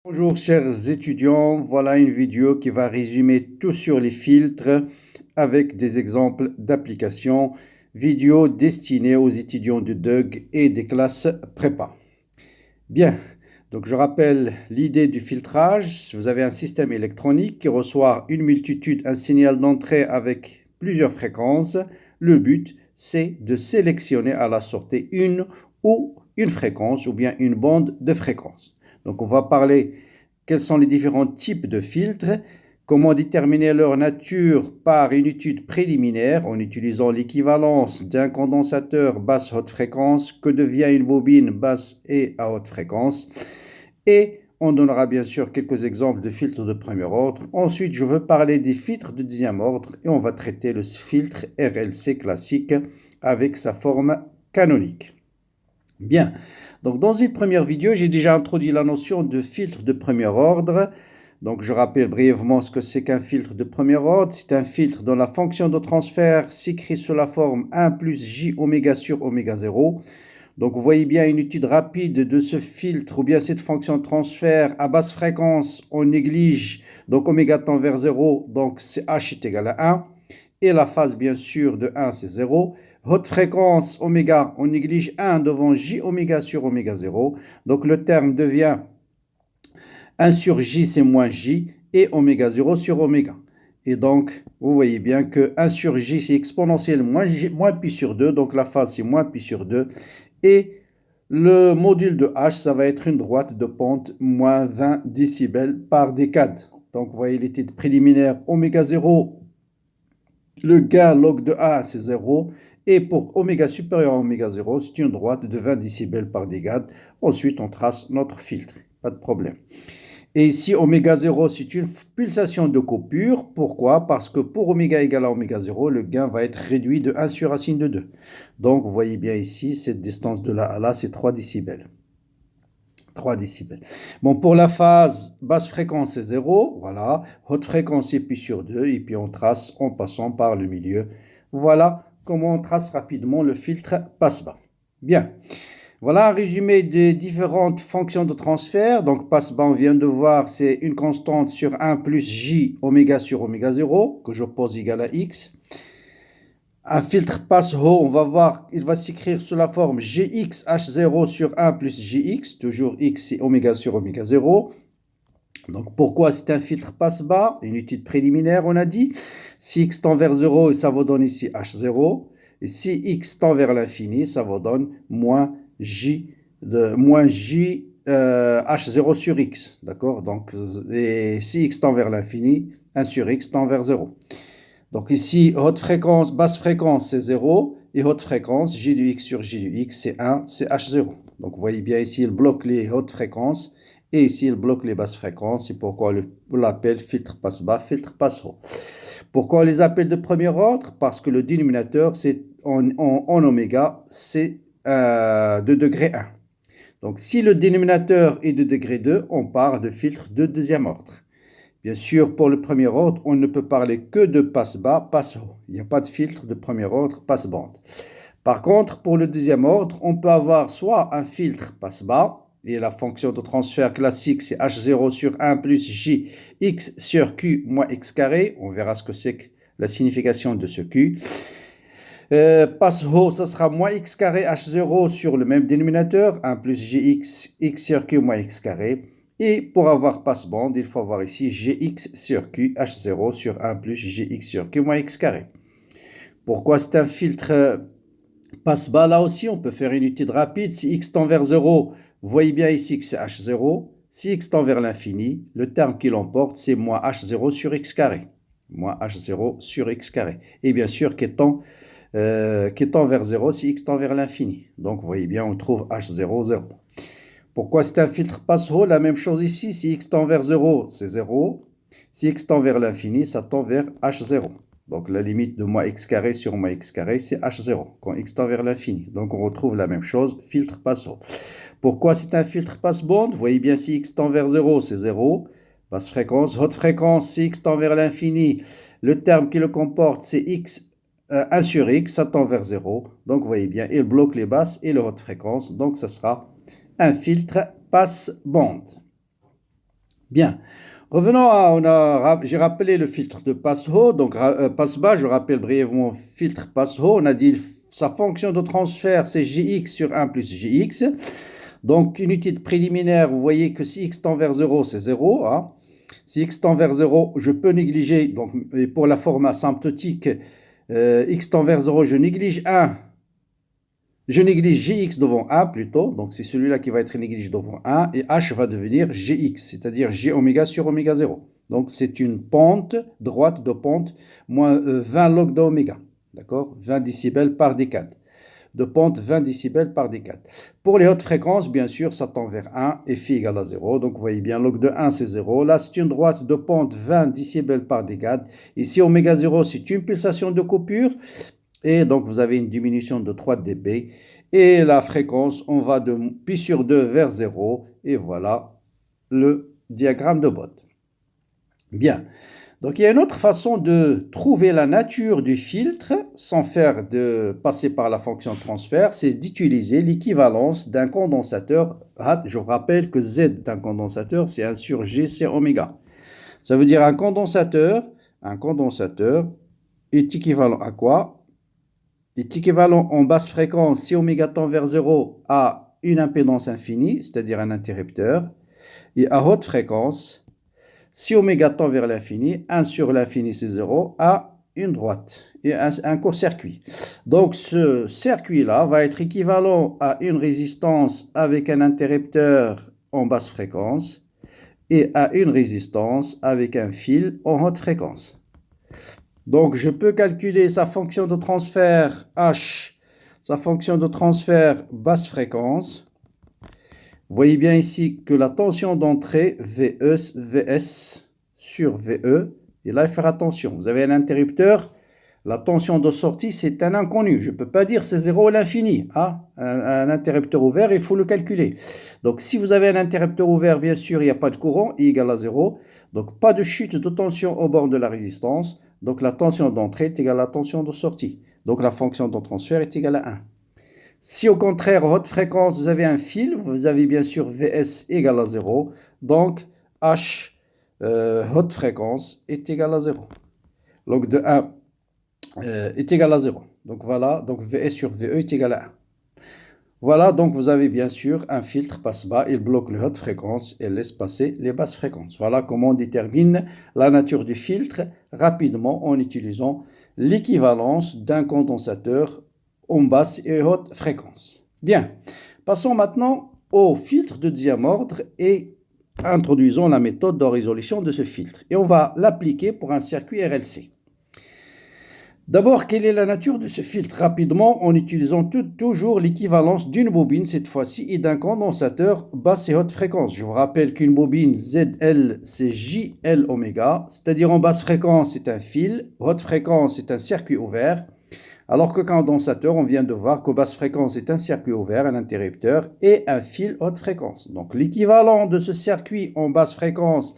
Bonjour chers étudiants, voilà une vidéo qui va résumer tout sur les filtres avec des exemples d'applications, vidéo destinée aux étudiants de DUG et des classes prépa. Bien, donc je rappelle l'idée du filtrage. Vous avez un système électronique qui reçoit un signal d'entrée avec plusieurs fréquences. Le but, c'est de sélectionner à la sortie une fréquence ou bien une bande de fréquences. Donc on va parler quels sont les différents types de filtres, comment déterminer leur nature par une étude préliminaire en utilisant l'équivalence d'un condensateur basse haute fréquence, que devient une bobine basse et à haute fréquence. Et on donnera bien sûr quelques exemples de filtres de premier ordre. Ensuite, je veux parler des filtres de deuxième ordre et on va traiter le filtre RLC classique avec sa forme canonique. Bien, donc dans une première vidéo, j'ai déjà introduit la notion de filtre de premier ordre. Donc je rappelle brièvement ce que c'est qu'un filtre de premier ordre. C'est un filtre dont la fonction de transfert s'écrit sous la forme 1 plus j oméga sur oméga 0. Donc vous voyez bien une étude rapide de ce filtre ou bien cette fonction de transfert à basse fréquence, on néglige donc oméga tend vers 0, donc c'est h est égal à 1. Et la phase bien sûr de 1 c'est 0. Haute fréquence oméga, on néglige 1 devant j oméga sur oméga 0. Donc le terme devient 1 sur j c'est moins j et oméga 0 sur oméga. Et donc, vous voyez bien que 1 sur j, c'est exponentielle moins pi sur 2. Donc, la phase, c'est moins pi sur 2. Et le module de h, ça va être une droite de pente moins 20 décibels par décade. Donc, vous voyez l'étude préliminaire oméga 0. Le gain log de A, c'est 0. Et pour oméga supérieur à oméga 0, c'est une droite de 20 décibels par décade. Ensuite, on trace notre filtre. Pas de problème. Et ici, oméga 0, c'est une pulsation de coupure. Pourquoi? Parce que pour oméga égale à oméga 0, le gain va être réduit de 1 sur racine de 2. Donc, vous voyez bien ici, cette distance de là à là, c'est 3 décibels. 3 décibels. Bon, pour la phase basse fréquence, c'est 0. Voilà. Haute fréquence, c'est pi sur 2. Et puis, on trace en passant par le milieu. Voilà comment on trace rapidement le filtre passe-bas. Bien. Voilà un résumé des différentes fonctions de transfert. Donc, passe-bas, on vient de voir, c'est une constante sur 1 plus j oméga sur oméga 0, que je pose égal à x. Un filtre passe-haut, on va voir, il va s'écrire sous la forme gx h0 sur 1 plus gx, toujours x c'est oméga sur oméga 0. Donc, pourquoi c'est un filtre passe-bas? Une étude préliminaire, on a dit. Si x tend vers 0, ça vous donne ici h0. Et si x tend vers l'infini, ça vous donne moins j h0 sur x. D'accord? Donc, et si x tend vers l'infini, 1 sur x tend vers 0. Donc ici, haute fréquence, basse fréquence, c'est 0. Et haute fréquence, j du x sur j du x, c'est 1, c'est h0. Donc vous voyez bien ici, il bloque les hautes fréquences. Et ici, il bloque les basses fréquences. C'est pourquoi on l'appelle filtre passe-bas, filtre passe-haut. Pourquoi on les appelle de premier ordre? Parce que le dénominateur, c'est en oméga, c'est de degré 1. Donc si le dénominateur est de degré 2, on parle de filtre de deuxième ordre. Bien sûr, pour le premier ordre, on ne peut parler que de passe-bas, passe-haut. Il n'y a pas de filtre de premier ordre, passe-bande. Par contre, pour le deuxième ordre, on peut avoir soit un filtre passe-bas, et la fonction de transfert classique, c'est h0 sur 1 plus j x sur q moins x carré. On verra ce que c'est que la signification de ce q. Passe-haut, ça sera moins x carré h0 sur le même dénominateur, 1 plus gx x sur q moins x carré. Et pour avoir passe-bande, il faut avoir ici gx sur q h0 sur 1 plus gx sur q moins x carré. Pourquoi c'est un filtre passe-bas? Là aussi, on peut faire une étude rapide. Si x tend vers 0, vous voyez bien ici que c'est h0. Si x tend vers l'infini, le terme qui l'emporte, c'est moins h0 sur x carré. Moins h0 sur x carré. Et bien sûr, qui tend vers 0 si x tend vers l'infini. Donc, vous voyez bien, on trouve h0, 0. Pourquoi c'est un filtre passe-haut? La même chose ici. Si x tend vers 0, c'est 0. Si x tend vers l'infini, ça tend vers h0. Donc, la limite de moins x carré sur moins x carré, c'est h0, quand x tend vers l'infini. Donc, on retrouve la même chose, filtre passe-haut. Pourquoi c'est un filtre passe-bande? Vous voyez bien, si x tend vers 0, c'est 0. Basse fréquence. Haute fréquence, si x tend vers l'infini, le terme qui le comporte, c'est x 1 sur x, ça tend vers 0. Donc, vous voyez bien, il bloque les basses et les hautes fréquences. Donc, ça sera un filtre passe-bande. Bien. Revenons à, j'ai rappelé le filtre de passe haut, donc passe bas, je rappelle brièvement filtre passe haut. On a dit sa fonction de transfert, c'est Gx sur 1 plus Gx. Donc, unité préliminaire, vous voyez que si x tend vers 0, c'est 0. Hein. Si x tend vers 0, je peux négliger, donc pour la forme asymptotique, x tend vers 0, je néglige 1. Je néglige Gx devant 1 plutôt, donc c'est celui-là qui va être négligé devant 1, et H va devenir Gx, c'est-à-dire G oméga sur oméga 0. Donc c'est une pente, droite de pente, moins 20 log d'oméga, d'accord? 20 décibels par décade. De pente 20 décibels par décade. Pour les hautes fréquences, bien sûr, ça tend vers 1 et phi égale à 0. Donc vous voyez bien, log de 1 c'est 0. Là, c'est une droite de pente 20 décibels par décade. Ici, oméga 0, c'est une pulsation de coupure. Et donc, vous avez une diminution de 3 dB. Et la fréquence, on va de pi sur 2 vers 0. Et voilà le diagramme de Bode. Bien. Donc, il y a une autre façon de trouver la nature du filtre sans faire de passer par la fonction transfert, c'est d'utiliser l'équivalence d'un condensateur. Je rappelle que Z d'un condensateur, c'est 1 sur G, c'est oméga. Ça veut dire un condensateur est équivalent à quoi? Est équivalent en basse fréquence, si oméga tend vers 0, à une impédance infinie, c'est-à-dire un interrupteur, et à haute fréquence, si oméga tend vers l'infini, 1 sur l'infini c'est 0, à une droite et un court-circuit. Donc ce circuit-là va être équivalent à une résistance avec un interrupteur en basse fréquence et à une résistance avec un fil en haute fréquence. Donc, je peux calculer sa fonction de transfert H, sa fonction de transfert basse fréquence. Vous voyez bien ici que la tension d'entrée, VS sur VE, et là, il faut faire attention. Vous avez un interrupteur, la tension de sortie, c'est un inconnu. Je ne peux pas dire c'est 0 à l'infini. Hein? Un interrupteur ouvert, il faut le calculer. Donc, si vous avez un interrupteur ouvert, bien sûr, il n'y a pas de courant, I égale à 0. Donc, pas de chute de tension au bord de la résistance. Donc, la tension d'entrée est égale à la tension de sortie. Donc, la fonction de transfert est égale à 1. Si au contraire, haute fréquence, vous avez un fil, vous avez bien sûr Vs égale à 0. Donc, H, haute fréquence, est égal à 0. Log de 1 est égal à 0. Donc, voilà. Donc, Vs sur Ve est égal à 1. Voilà, donc vous avez bien sûr un filtre passe-bas, il bloque les hautes fréquences et laisse passer les basses fréquences. Voilà comment on détermine la nature du filtre rapidement en utilisant l'équivalence d'un condensateur en basse et haute fréquence. Bien, passons maintenant au filtre de deuxième ordre et introduisons la méthode de résolution de ce filtre. Et on va l'appliquer pour un circuit RLC. D'abord, quelle est la nature de ce filtre? Rapidement, en utilisant toujours l'équivalence d'une bobine, cette fois-ci, et d'un condensateur basse et haute fréquence. Je vous rappelle qu'une bobine ZL, c'est JL oméga, c'est-à-dire en basse fréquence, c'est un fil, haute fréquence, c'est un circuit ouvert, alors que condensateur, on vient de voir qu'en basse fréquence, c'est un circuit ouvert, un interrupteur, et un fil haute fréquence. Donc, l'équivalent de ce circuit en basse fréquence,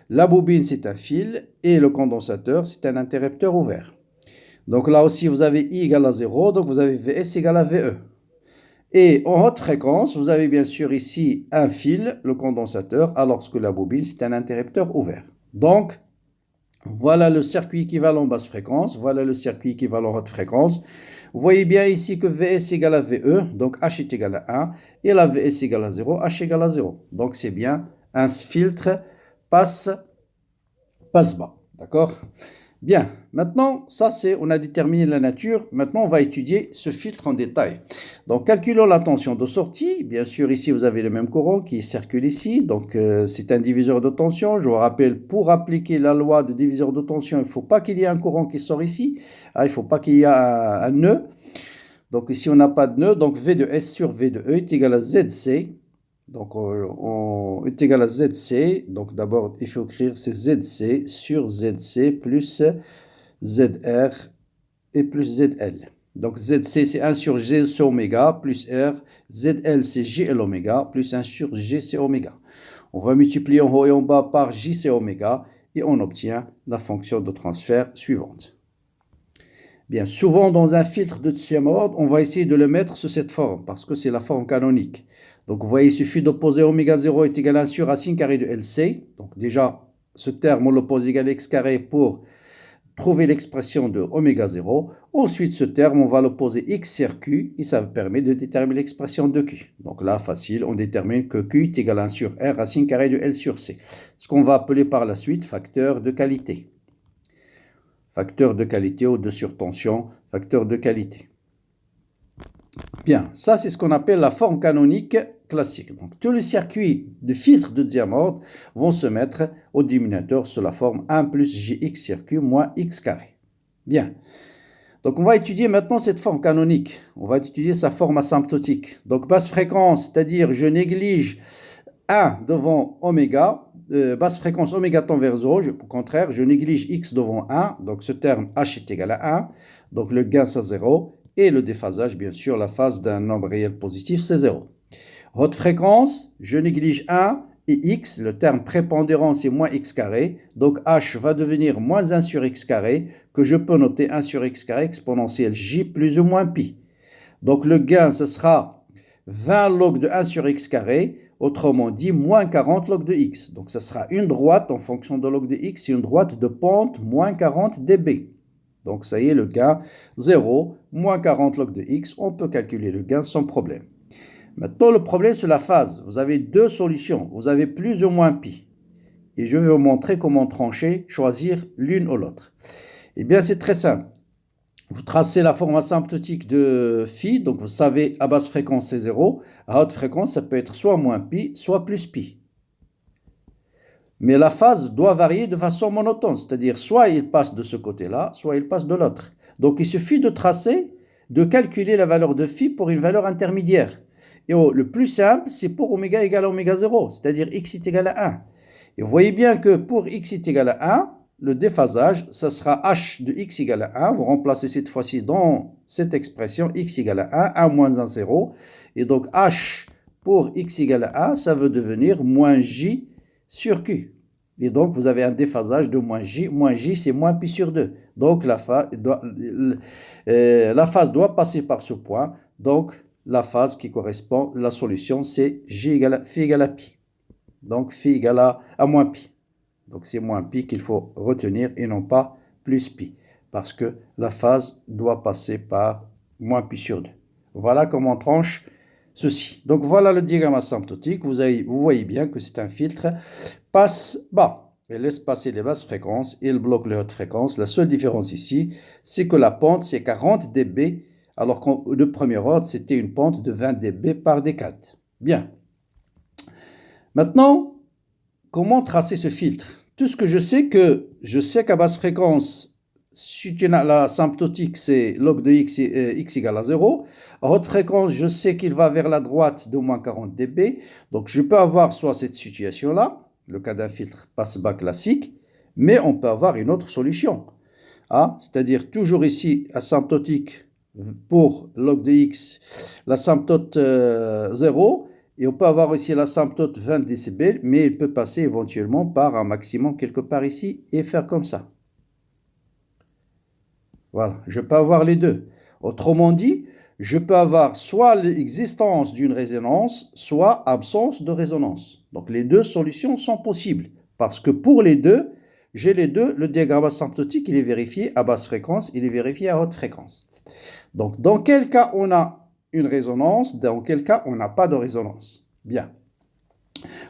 la bobine, c'est un fil, et le condensateur, c'est un interrupteur ouvert. Donc là aussi, vous avez I égale à 0, donc vous avez Vs égale à Ve. Et en haute fréquence, vous avez bien sûr ici un fil, le condensateur, alors que la bobine, c'est un interrupteur ouvert. Donc, voilà le circuit équivalent basse fréquence, voilà le circuit équivalent haute fréquence. Vous voyez bien ici que Vs égale à Ve, donc H est égal à 1, et la Vs égale à 0, H égale à 0. Donc c'est bien un filtre passe-bas, d'accord? Bien, maintenant, ça c'est, on a déterminé la nature. Maintenant, on va étudier ce filtre en détail. Donc, calculons la tension de sortie. Bien sûr, ici, vous avez le même courant qui circule ici. Donc, c'est un diviseur de tension. Je vous rappelle, pour appliquer la loi de diviseur de tension, il ne faut pas qu'il y ait un courant qui sort ici. Il ne faut pas qu'il y ait un nœud. Donc, ici, on n'a pas de nœud. Donc, V de S sur V de E est égal à ZC. Donc, on est égal à ZC. Donc, d'abord, il faut écrire c'est ZC sur ZC plus ZR et plus ZL. Donc, ZC, c'est 1 sur GC oméga plus R. ZL, c'est GL oméga plus 1 sur GC oméga. On va multiplier en haut et en bas par JC oméga et on obtient la fonction de transfert suivante. Bien, souvent dans un filtre de deuxième ordre, on va essayer de le mettre sous cette forme parce que c'est la forme canonique. Donc vous voyez, il suffit d'opposer oméga 0 est égal à 1 sur racine carrée de LC. Donc déjà, ce terme, on l'oppose égal à x carré pour trouver l'expression de oméga 0. Ensuite, ce terme, on va l'opposer x sur q et ça permet de déterminer l'expression de q. Donc là, facile, on détermine que q est égal à 1 sur r racine carrée de L sur C. Ce qu'on va appeler par la suite facteur de qualité. Facteur de qualité ou de surtension, facteur de qualité. Bien, ça c'est ce qu'on appelle la forme canonique classique. Donc tous les circuits de filtre de deuxième ordre vont se mettre au dénominateur sous la forme 1 plus gx sur q moins x carré. Bien, donc on va étudier maintenant cette forme canonique. On va étudier sa forme asymptotique. Donc basse fréquence, c'est-à-dire je néglige 1 devant oméga. Basse fréquence oméga tend vers 0, au contraire, je néglige x devant 1, donc ce terme h est égal à 1, donc le gain c'est 0, et le déphasage, bien sûr, la phase d'un nombre réel positif, c'est 0. Haute fréquence, je néglige 1 et x, le terme prépondérant c'est moins x carré, donc h va devenir moins 1 sur x carré, que je peux noter 1 sur x carré exponentielle j plus ou moins pi. Donc le gain, ce sera 20 log de 1 sur x carré, autrement dit, moins 40 log de x. Donc, ce sera une droite en fonction de log de x, une droite de pente moins 40 dB. Donc, ça y est, le gain 0, moins 40 log de x. On peut calculer le gain sans problème. Maintenant, le problème, c'est la phase. Vous avez deux solutions. Vous avez plus ou moins pi. Et je vais vous montrer comment trancher, choisir l'une ou l'autre. Eh bien, c'est très simple. Vous tracez la forme asymptotique de phi, donc vous savez à basse fréquence c'est 0, à haute fréquence ça peut être soit moins pi, soit plus pi. Mais la phase doit varier de façon monotone, c'est-à-dire soit il passe de ce côté-là, soit il passe de l'autre. Donc il suffit de tracer, de calculer la valeur de phi pour une valeur intermédiaire. Et le plus simple, c'est pour oméga égale à oméga 0, c'est-à-dire x est égal à 1. Et vous voyez bien que pour x est égal à 1, le déphasage, ça sera h de x égale à 1. Vous remplacez cette fois-ci dans cette expression x égale à 1, 1 moins 1, 0. Et donc h pour x égale à 1, ça veut devenir moins j sur q. Et donc vous avez un déphasage de moins j c'est moins pi sur 2. Donc la phase doit passer par ce point. Donc la phase qui correspond, la solution c'est phi égale à pi. Donc phi égale à moins pi. Donc c'est moins pi qu'il faut retenir et non pas plus pi. Parce que la phase doit passer par moins pi sur 2. Voilà comment on tranche ceci. Donc voilà le diagramme asymptotique. Vous voyez bien que c'est un filtre passe bas. Elle laisse passer les basses fréquences et elle bloque les hautes fréquences. La seule différence ici, c'est que la pente c'est 40 dB, alors que de premier ordre c'était une pente de 20 dB par décade. Bien. Maintenant, comment tracer ce filtre? Tout ce que je sais qu'à basse fréquence, l'asymptotique c'est log de x, x égale à 0. À haute fréquence, je sais qu'il va vers la droite de moins 40 dB. Donc je peux avoir soit cette situation-là, le cas d'un filtre passe-bas classique, mais on peut avoir une autre solution. C'est-à-dire toujours ici, asymptotique pour log de x, l'asymptote 0. Et on peut avoir ici l'asymptote 20 décibels, mais il peut passer éventuellement par un maximum quelque part ici et faire comme ça. Voilà, je peux avoir les deux. Autrement dit, je peux avoir soit l'existence d'une résonance, soit absence de résonance. Donc les deux solutions sont possibles. Parce que pour les deux, j'ai les deux, le diagramme asymptotique, il est vérifié à basse fréquence, il est vérifié à haute fréquence. Donc dans quel cas on a une résonance, dans quel cas on n'a pas de résonance. Bien.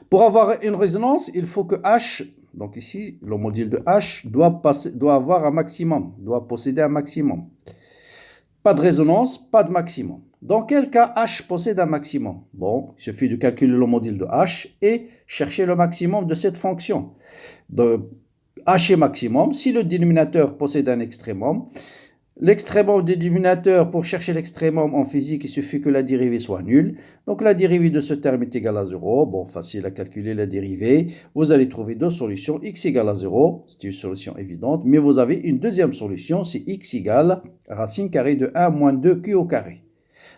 Pour avoir une résonance, il faut que H, donc ici, le module de H doit avoir un maximum, doit posséder un maximum. Pas de résonance, pas de maximum. Dans quel cas H possède un maximum? Bon, il suffit de calculer le module de H et chercher le maximum de cette fonction. H est maximum, si le dénominateur possède un extrémum, l'extrémum du dénominateur, pour chercher l'extrémum en physique, il suffit que la dérivée soit nulle. Donc la dérivée de ce terme est égale à 0. Bon, facile à calculer la dérivée. Vous allez trouver deux solutions. X égale à 0, c'est une solution évidente. Mais vous avez une deuxième solution, c'est x égale racine carrée de 1 moins 2q au carré.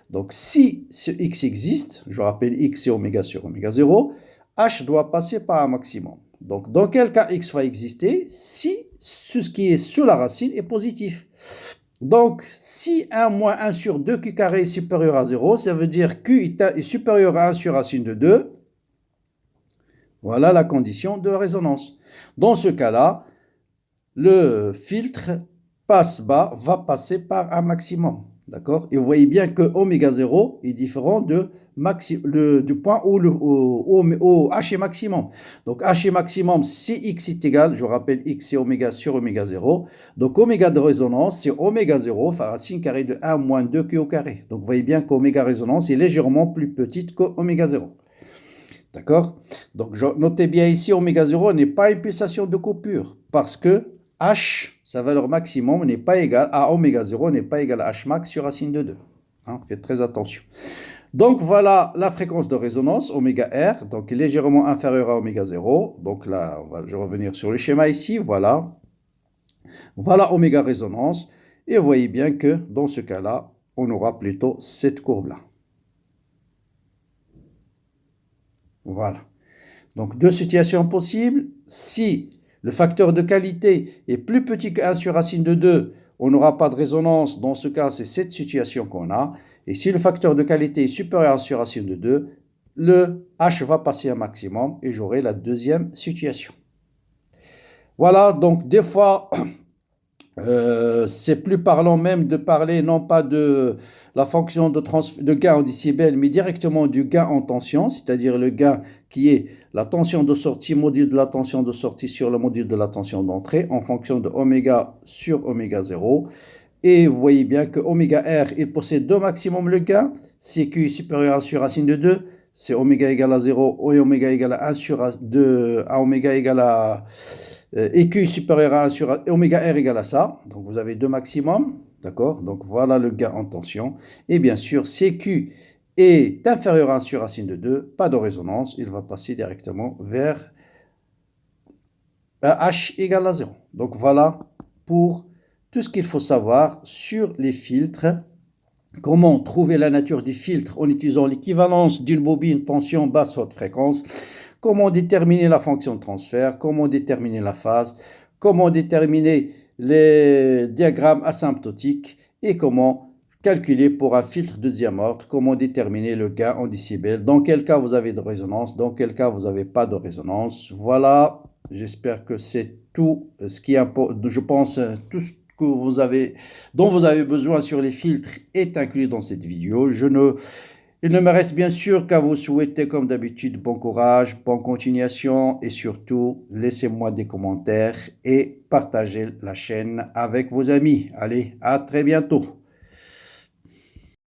Donc si ce x existe, je rappelle x c'est oméga sur oméga 0, h doit passer par un maximum. Donc dans quel cas x va exister? Si ce qui est sous la racine est positif. Donc, si 1 moins 1 sur 2 q carré est supérieur à 0, ça veut dire q est supérieur à 1 sur racine de 2. Voilà la condition de résonance. Dans ce cas-là, le filtre passe bas va passer par un maximum. D'accord? Et vous voyez bien que oméga 0 est différent du point où H est maximum. Donc H est maximum, si X est égal, je rappelle X c'est oméga sur oméga 0. Donc oméga de résonance, c'est oméga 0, enfin racine carrée de 1 moins 2q au carré. Donc vous voyez bien qu'oméga résonance est légèrement plus petite qu'oméga 0. D'accord? Donc notez bien ici, oméga 0 n'est pas une pulsation de coupure, parce que H, sa valeur maximum, n'est pas égale à oméga 0, n'est pas égal à H max sur racine de 2. Hein, faites très attention. Donc voilà la fréquence de résonance, oméga R, donc légèrement inférieure à oméga 0. Donc là, je vais revenir sur le schéma ici, voilà. Voilà oméga résonance. Et vous voyez bien que dans ce cas-là, on aura plutôt cette courbe-là. Voilà. Donc deux situations possibles. Si le facteur de qualité est plus petit que 1 sur racine de 2, on n'aura pas de résonance. Dans ce cas, c'est cette situation qu'on a. Et si le facteur de qualité est supérieur à 1 sur racine de 2, le H va passer un maximum et j'aurai la deuxième situation. Voilà, donc des fois, c'est plus parlant même de parler non pas de la fonction de gain en décibels, mais directement du gain en tension, c'est-à-dire le gain qui est la tension de sortie module de la tension de sortie sur le module de la tension d'entrée en fonction de oméga sur oméga 0. Et vous voyez bien que oméga R, il possède deux maximum le gain. Si Q est supérieur à 1 sur racine de 2, c'est oméga égale à 0 et oméga égale à 1 sur 2, à oméga égale à... et Q est supérieur à 1 sur oméga R égale à ça. Donc vous avez deux maximums. D'accord? Donc voilà le gain en tension. Et bien sûr, CQ est inférieur à 1 sur racine de 2, pas de résonance. Il va passer directement vers H égale à 0. Donc voilà pour tout ce qu'il faut savoir sur les filtres. Comment trouver la nature du filtre en utilisant l'équivalence d'une bobine tension basse haute fréquence. Comment déterminer la fonction de transfert. Comment déterminer la phase. Comment déterminer les diagrammes asymptotiques. Et comment calculer pour un filtre de deuxième ordre. Comment déterminer le gain en décibels. Dans quel cas vous avez de résonance. Dans quel cas vous n'avez pas de résonance. Voilà. J'espère que c'est tout ce qui importe. Je pense tout ce dont vous avez besoin sur les filtres est inclus dans cette vidéo. Il ne me reste bien sûr qu'à vous souhaiter comme d'habitude bon courage, bonne continuation et surtout laissez-moi des commentaires et partagez la chaîne avec vos amis. Allez, à très bientôt.